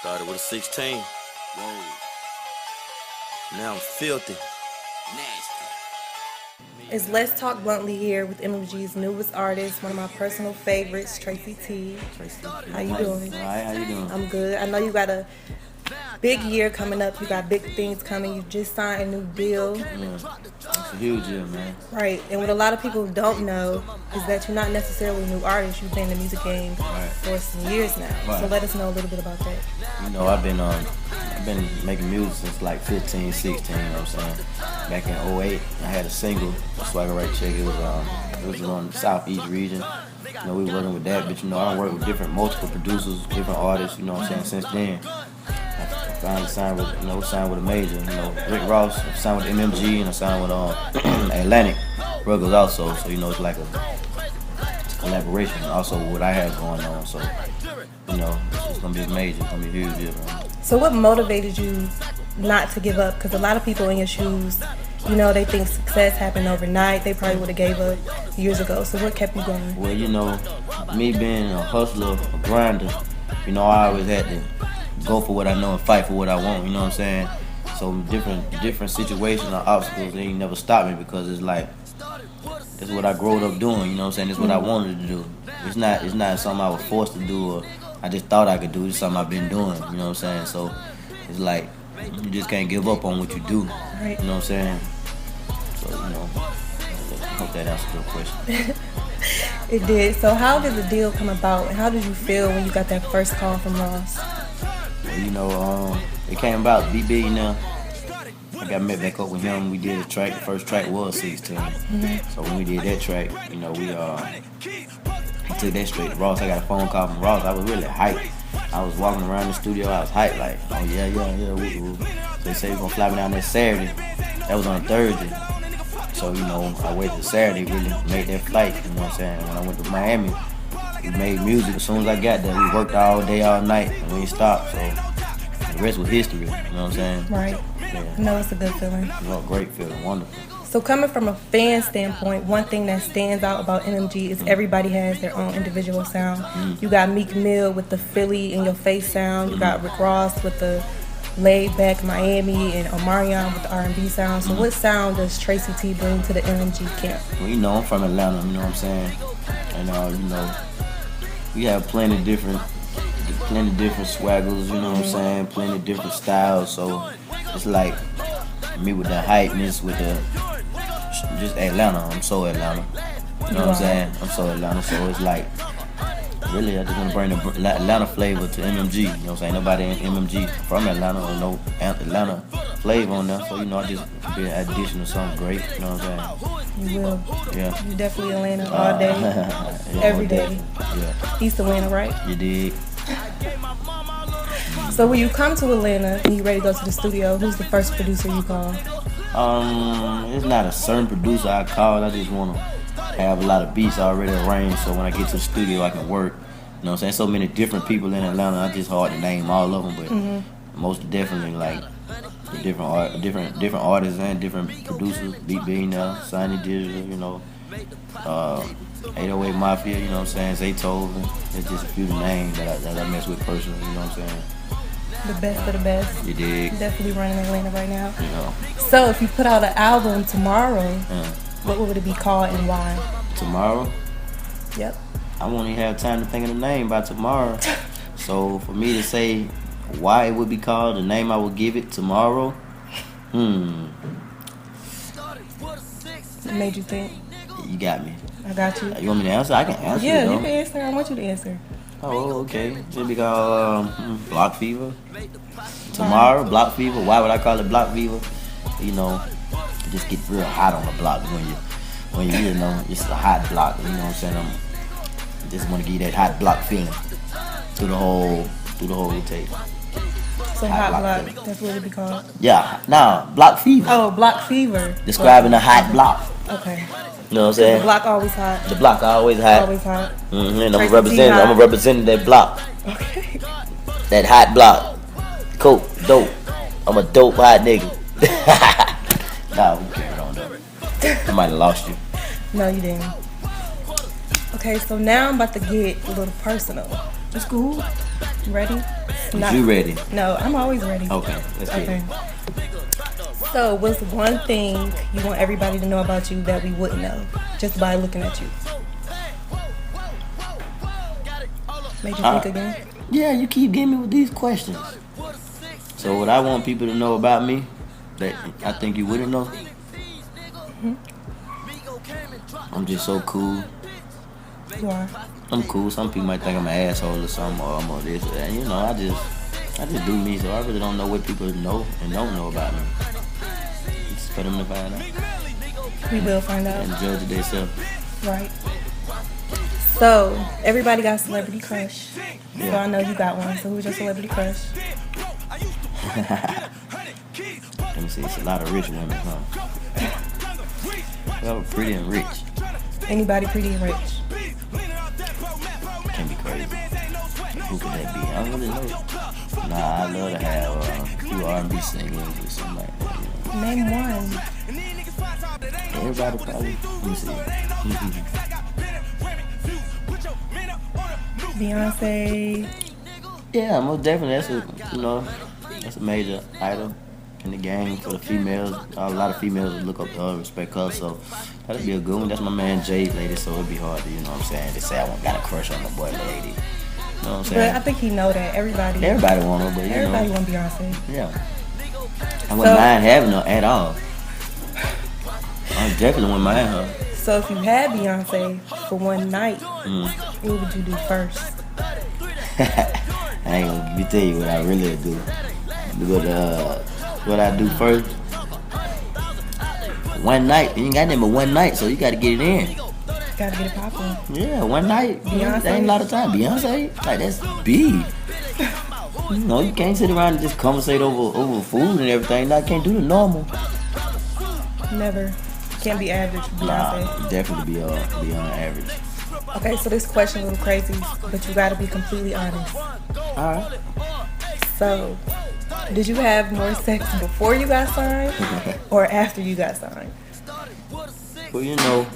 Started with a 16. Whoa. Now I'm filthy. Nasty. It's Let's Talk Bluntly here with MMG'S newest artist, one of my personal favorites, Tracy T. Tracy. How you doing? All right, how you doing? I'm good. I know you got a big year coming up. You got big things coming. You just signed a new deal. Yeah. It's a huge year, man. Right. And what a lot of people don't know is that you're not necessarily a new artist. You've been in the music game for some years now. Right. So let us know a little bit about that. You know, I've been making music since like 15, 16, you know what I'm saying? Back in '08, I had a single, Swagger Right Check. It was on the Southeast region. You know, we were working with that, but you know, I work with multiple producers, different artists, you know what I'm saying? Since then, I finally signed with a major, you know, Rick Ross, I signed with MMG, and I signed with Atlantic Ruggles also, so you know, it's like a collaboration, also what I have going on, so, you know, it's gonna be major, it's gonna be huge, yeah, man. So what motivated you not to give up? Because a lot of people in your shoes, you know, they think success happened overnight. They probably would have gave up years ago. So what kept you going? Well, you know, me being a hustler, a grinder, you know, I always had to go for what I know and fight for what I want, you know what I'm saying? So different situations or obstacles, they ain't never stopped me because it's like, that's what I growed up doing, you know what I'm saying? It's what I wanted to do. It's not something I was forced to do or I just thought I could do. It's something I've been doing, you know what I'm saying? So it's like, you just can't give up on what you do, Right. you know what I'm saying? So, you know, I hope that answers your question. It did. So how did the deal come about? And how did you feel when you got that first call from Ross? Well, you know, it came about Be Billionaire. I got met back up with him. We did a track. The first track was 16. So when we did that track, you know, I took that straight to Ross. I got a phone call from Ross. I was really hyped. I was walking around the studio. I was hyped, like, oh yeah. Woo. So they said we're gonna fly me down that Saturday. That was on Thursday. So, you know, I waited till Saturday, really made that flight, you know what I'm saying? When I went to Miami, we made music. As soon as I got there, we worked all day, all night, and we ain't stopped. So the rest was history, you know what I'm saying? Right. Yeah. No, it's a good feeling. You know, great feeling, wonderful. So coming from a fan standpoint, one thing that stands out about MMG is everybody has their own individual sound. You got Meek Mill with the Philly in your face sound. You got Rick Ross with the laid back Miami and Omarion with the R&B sound. So what sound does Tracy T bring to the MMG camp? Well, you know, I'm from Atlanta, you know what I'm saying? And, you know, we have plenty of different swaggles, you know what I'm saying? Plenty of different styles. So it's like me with the hypeness, with the just Atlanta. I'm so Atlanta. You know what I'm saying? I'm so Atlanta. So it's like, really, I just want to bring the Atlanta flavor to MMG. You know what I'm saying? Nobody in MMG from Atlanta or no Atlanta flavor on there. So, you know, I just be an addition to something great. You know what I'm saying? You will. Yeah. You definitely Atlanta all day, yeah, every day. Yeah. East Atlanta, right? You dig? So when you come to Atlanta and you ready to go to the studio, who's the first producer you call? It's not a certain producer I call. I just want to have a lot of beats already arranged, so when I get to the studio, I can work. You know what I'm saying? So many different people in Atlanta. It's just hard to name all of them, but most definitely like the different artists and different producers. Beat Billionaire, Sonny Digital, you know, 808 Mafia. You know what I'm saying? Zaytoven. It's just a few names that I mess with personally. You know what I'm saying? The best of the best. You dig? Definitely running Atlanta right now. You know. So if you put out an album tomorrow, what would it be called and why? Tomorrow? Yep. I won't even have time to think of the name by tomorrow. So for me to say why it would be called, the name I would give it tomorrow, What made you think? You got me. I got you. You want me to answer? I can answer. Yeah, it, you can answer. I want you to answer. Oh, okay. It'll be called Block Fever. Tomorrow, Block Fever. Why would I call it Block Fever? You know, it just get real hot on the block when you know, it's a hot block. You know what I'm saying? I just want to give you that hot block feeling through the whole rotate. So hot block, that's what it be called? Yeah, Block Fever. Oh, Block Fever. Describing a hot block. Okay. You know what I'm saying? The block always hot. The block always hot. Always hot. And I'm Tracy T representing that block. Okay. That hot block. Cool, dope. I'm a dope hot nigga. Nah, who cares on that? I might have lost you. No, you didn't. Okay, so now I'm about to get a little personal. That's cool. You ready? You ready? No, I'm always ready. Okay, let's get it. So, what's one thing you want everybody to know about you that we wouldn't know just by looking at you? Made you think again? Yeah, you keep getting me with these questions. So, what I want people to know about me that I think you wouldn't know? I'm just so cool. You are. I'm cool. Some people might think I'm an asshole or something, or I'm on this or that. You know, I just do me, so I really don't know what people know and don't know about me. It's for them to find out. We will find out. And judge it themselves. Right. So, everybody got a celebrity crush. Yeah. So I know you got one. So who's your celebrity crush? Let me see, it's a lot of rich women, huh? Well, pretty and rich. Anybody pretty and rich? Can be crazy. Who could that be? I don't really know. Nah, I love to have a few R&B singers or something like that. You know? Name one. Everybody probably. Let me see. Beyonce. Yeah, most definitely. That's a major idol in the game for the females. A lot of females look up to her, respect her, so that'd be a good one. That's my man Jay, lady, so it'd be hard to, what I'm saying, to say I got a crush on the boy lady. You know what I'm saying? But I think he know that. Everybody want her, but everybody want Beyonce. Yeah. I wouldn't mind having her at all. I definitely wouldn't mind her. So if you had Beyonce for one night, what would you do first? I ain't gonna tell you what I really do. What I do first. One night, you ain't got nothing but one night, so you gotta get it in. Gotta get it poppin'. Yeah, one night. Beyonce. That ain't a lot of time. Beyonce, like that's big. You can't sit around and just conversate over food and everything. I can't do the normal. Never. Can't be average for Beyonce. Nah, definitely be on average. Okay, so this question a little crazy, but you gotta be completely honest. Alright. So, did you have more sex before you got signed or after you got signed? Well,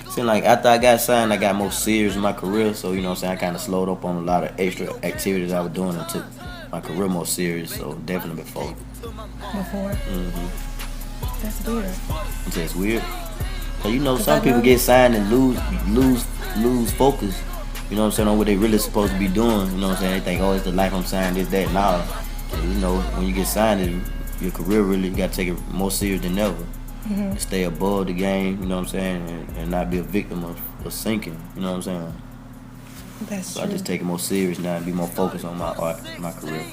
seemed like after I got signed, I got more serious in my career. So, what I'm saying, I kind of slowed up on a lot of extra activities I was doing and took my career more serious. So, definitely before. Before? Mm-hmm. That's weird. You say it's weird? So, some people get signed and lose focus. You know what I'm saying, on what they really supposed to be doing. You know what I'm saying? They think, oh, it's the life I'm signed, this, that, now. When you get signed, your career really, you got to take it more serious than ever. Mm-hmm. Stay above the game, you know what I'm saying, and not be a victim of sinking, you know what I'm saying? That's true. I just take it more serious now and be more focused on my art, my career.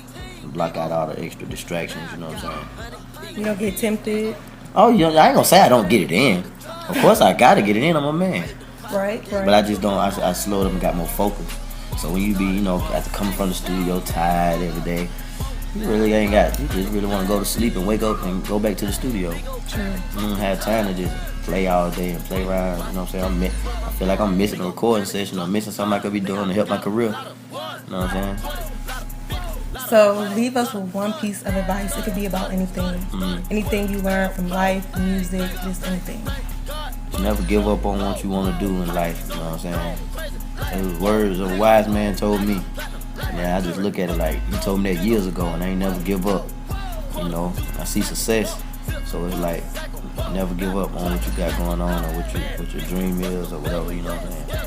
And block out all the extra distractions, you know what I'm saying? You don't get tempted? Oh, I ain't gonna say I don't get it in. Of course I gotta get it in, I'm a man. Right. But I just don't, I slowed up and got more focused. So when you be, after coming from the studio tired every day, you really ain't got, you just really want to go to sleep and wake up and go back to the studio. True. You don't have time to just play all day and play around, you know what I'm saying? I feel like I'm missing a recording session or missing something I could be doing to help my career. You know what I'm saying? So leave us with one piece of advice. It could be about anything. Anything you learned from life, music, just anything. Never give up on what you want to do in life, you know what I'm saying? Those words a wise man told me. And I just look at it like, he told me that years ago and I ain't never give up. I see success. So it's like, never give up on what you got going on or what your dream is or whatever, you know what I'm saying?